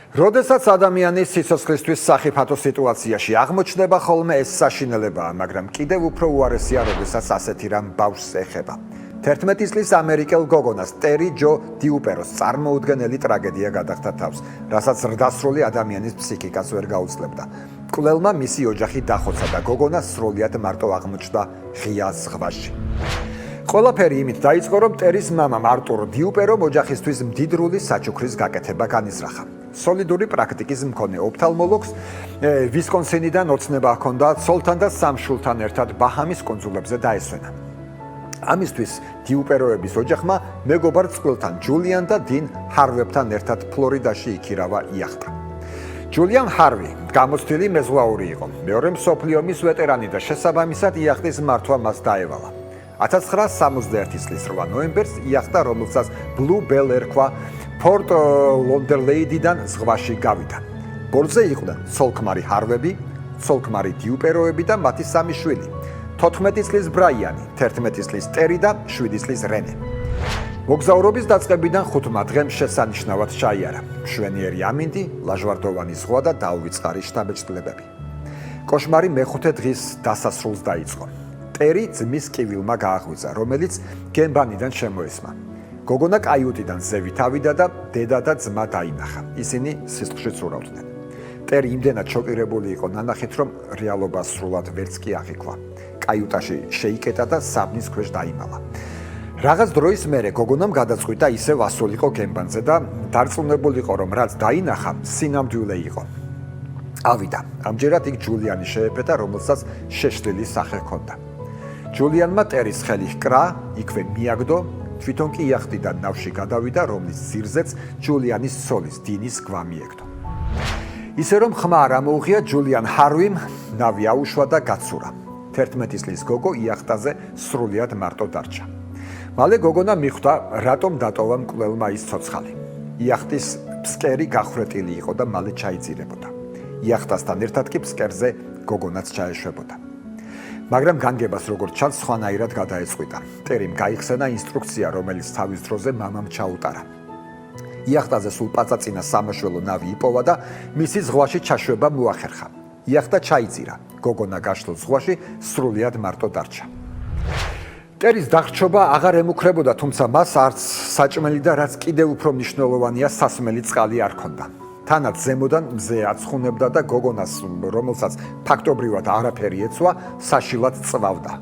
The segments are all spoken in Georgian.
როდესაც ადამიანი სიცოცხლისთვის სახიფათო სიტუაციაში აღმოჩნდება, ხოლმე ეს საშინელებაა, მაგრამ კიდევ უფრო უარესია, როდესაც ასეთი რამ ბავშვს ეხება. 11 წლის ამერიკელ გოგონას ტერი ჯო დიუპეროს წარმოუდგენელი ტრაგედია გადახდა თავს, რასაც ზრდასრული ადამიანის ფსიქიკას ვერ გაუძლებდა. მკვლელმა მისი ოჯახი დახოცა და გოგონა სრულად მარტო აღმოჩნდა ღია ზღვაში. ყველაფერი იმით დაიწყო, რომ ტერის მამამ არტურ დიუპერომ ოჯახისთვის მდიდრული საჩუქრის გაკეთება განიზრახა. სოლიდური პრაქტიკის მქონე ოფთალმოლოგს ვისკონსინიდან ოცნება ჰქონდა ცოლთან და სამშვილთან ერთად ბაჰამის კუნძულებზე დაესვენა. ამისთვის დიუპეროების ოჯახმა მეგობარ წყვილთან ჯულიან და 딘 ჰარვებთან ერთად ფლორიდაში იქირავა იახტა. ჯულიან ჰარვი გამოცდილი მეზღვაური იყო. მეორე მსოფლიო ომის ვეტერანი და შესაბამისად იახტის მართვა მას დაევალა. 1961 წლის 8 ნოემბერს იახტა, რომელსაც ბლუ ბელ ერქვა, ფორტ ლოდერლეიდიდან ზღვაში გავიდა. ბორტზე იყვნენ ცოლ-ქმარი ჰარვები, ცოლ-ქმარი დიუპეროები და მათი სამი შვილი. 14 წლის ბრაიანი, 11 წლის ტერი და 7 წლის რენე. მოგზაურობის დაწყებიდან 5 დღემ შესანიშნავად ჩაიარა. მშვენიერი ამინდი, ლაჟვარდოვანი ზღვა და დაუვიწყარი შთაბეჭდილებები. კოშმარი მეხუთე დღის დასასრულს დაიწყო. ტერი ძმის კივილმა გააღვიძა, რომელიც გემბანიდან შემოესმა. გოგონა კაიუტიდან ზევით ავიდა და დედა და ძმა დაინახა. ისინი სისხლში ცურავდნენ. ტერი იმდენად შოკირებული იყო ნანახით, რომ რეალობა სრულად ვერც კი აღიქვა. კაიუტაში შეიკეტა და საბნის ქვეშ დაიმალა. რაღაც დროის მერე გოგონამ გადაწყვიტა ისევ ასულიყო გემბანზე და დარწმუნებული იყო, რომ რაც დაინახა, სინამდვილე იყო. ავიდა. ამჯერად იქ ჯულიანი შეეფეთა, რომელსაც შეშლილი სახე ჰქონდა. ჯულიანმა ტერის ხელი ჰკრა, იქვე მიაგდო, თვითონ კი იახტიდან ნავში გადავიდა, რომლის ძირზეც ჯულიანის ცოლის დინის გვა მიეგდო. ისე რომ ხმა არ ამოუღია, ჯულიან ჰარვიმ ნავი აუშვა და გაცურა. 11 წლის გოგო იახტაზე სრულად მარტო დარჩა. მალე გოგონა მიხვდა, რატომ დატოვა მკვლელმა ის ცოცხალი. იახტის ფსკერი გახრეტილი იყო და მალე ჩაიძირებოდა. იახტასთან ერთად კი ფსკერზე გოგონაც ჩაეშვებოდა. მაგრამ განგებას როგორც ჩანს, სხვანაირად გადაეწყვიტა. ტერიმ გაიხსენა ინსტრუქცია, რომელიც თავის დროზე მამამ ჩაუტარა. იახტაზე სულ პაწაწინა სამაშველო ნავი იპოვა და მისი ზღვაში ჩაშვება მოახერხა. იახტა ჩაიძირა. გოგონა გაშლილ ზღვაში სრულად მარტო დარჩა. ტერის დახჩობა აღარ ემუქრებოდა, თუმცა მას არც საჭმელი და რაც კიდევ უფრო მნიშვნელოვანია, სასმელი წყალი არ ჰქონდა. თანაც ზემოდან მზე აცხუნებდა და გოგონას, რომელსაც ფაქტობრივად არაფერი ეცვა, საშილად წვავდა.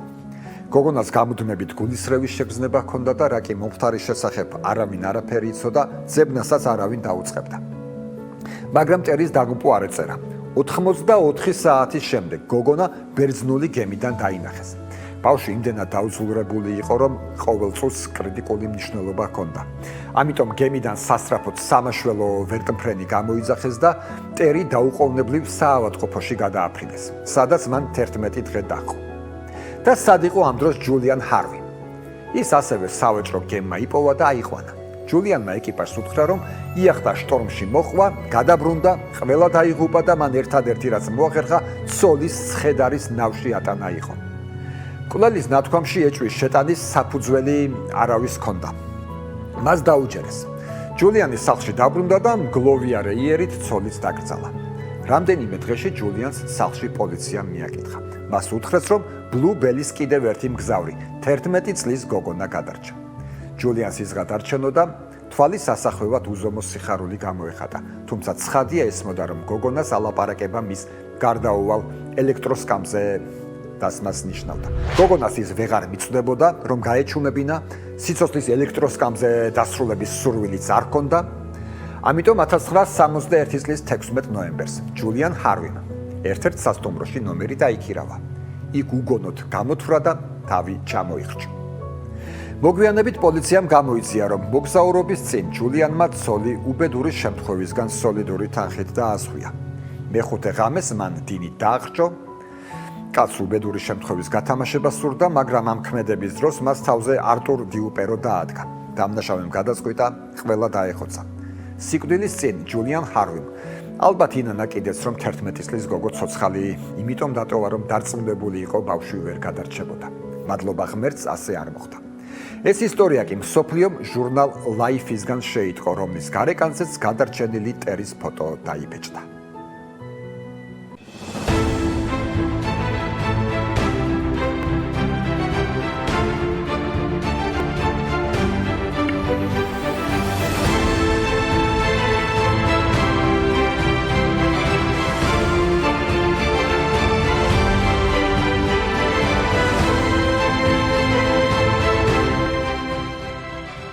გოგონას გამუდმებით გულისრევის შეგრძნება ჰქონდა და რა კი მომხდარის შესახებ არავინ არაფერი იცოდა, ძებნასაც არავინ დაუწყებდა. მაგრამ ტერის დაგუპო არ ეწერა. 84 საათის შემდეგ გოგონა ბერძნული გემიდან დაინახეს. ბავშვი იმდენად დაუძლურებული იყო, რომ ყოველ წუთს კრიტიკული მნიშვნელობა ჰქონდა. ამიტომ გემიდან სასწრაფოდ სამაშველო ვერტმფრენი გამოიძახეს და ტერი დაუყოვნებლივ საავადმყოფოში გადააფრინეს, სადაც მან 11 დღე დაჰყო. და სად იყო ამ დროს ჯულიან ჰარვი. ის ასევე სავაჭრო გემმა იპოვა და აიყვანა. ჯულიანმა ეკიპაჟს უთხრა, რომ იახტა შტორმში მოხვა, გადაბრუნდა, ყველა დაიღუპა და მან ერთადერთი რაც მოახერხა, ცოლის ცხედარის ნავში ატანა იყო. მკვლელის ნათქვამში ეჭვის შეტანის საფუძველი არავის ჰქონდა. მას დაუჯერეს. ჯულიანის სახლში დაბრუნდა და მგლოვიარე იერით ცოლიც დაკრძალა. რამდენიმე დღეში ჯულიანს სახლში პოლიციამ მიაკითხა. მას უთხრეს, რომ ბლუ ბელის კიდევ ერთი მგზავრი, 11 წლის გოგონა გადარჩა. ჯულიანს ის გადარჩენო და თვალის ასახვევად უზომო სიხარული გამოეხატა, თუმცა ცხადია ესმოდა, რომ გოგონას ალაპარაკება მის გარდაუვალ ელექტროსკამზე დასმას ნიშნავდა. გოგონას ის ვეღარ მიწვდებოდა, რომ გაეჩუმებინა, სიცოცხლის ელექტროსკამზე დასრულების სურვილიც არ ჰქონდა. ამიტომ 1961 წლის 16 ნოემბერს ჯულიან ჰარვიმ ერთ-ერთ სასტუმროში ნომერი დაიქირავა. იქ უგონოდ გამოთვრა და თავი ჩამოიხრჩა. მოგვიანებით პოლიციამ გამოიწია, რომ მოგზაურობის წინ ჯულიანმა ცოლი უბედური შემთხვევისგან სოლიდური თანხით დაასხვია. მეხუთე ღამეს მან დინი დაახრჩო. კაცს უბედური შემთხვევის გათამაშება სურდა, მაგრამ ამ ქმედების დროს მას თავზე არტურ დიუპერო დაადგა. დამნაშავემ გადაწყვიტა, ყველა დაეხოცა. სიკვდილის წინ ჯულიან ჰარვიმ ალბათ ინანა კიდეც, რომ 11 წლის გოგო ცოცხალი იმიტომ დატოვა, რომ დარწმუნებული იყო, ბავშვი ვერ გადარჩებოდა. მადლობა ღმერთს, ასე არ მოხდა. ეს ისტორია კი მსოფლიომ ჟურნალ Life-ისგან შეიტყო, რომლის გარეკანზეც გადარჩენილი ტერის ფოტო დაიბეჭდა.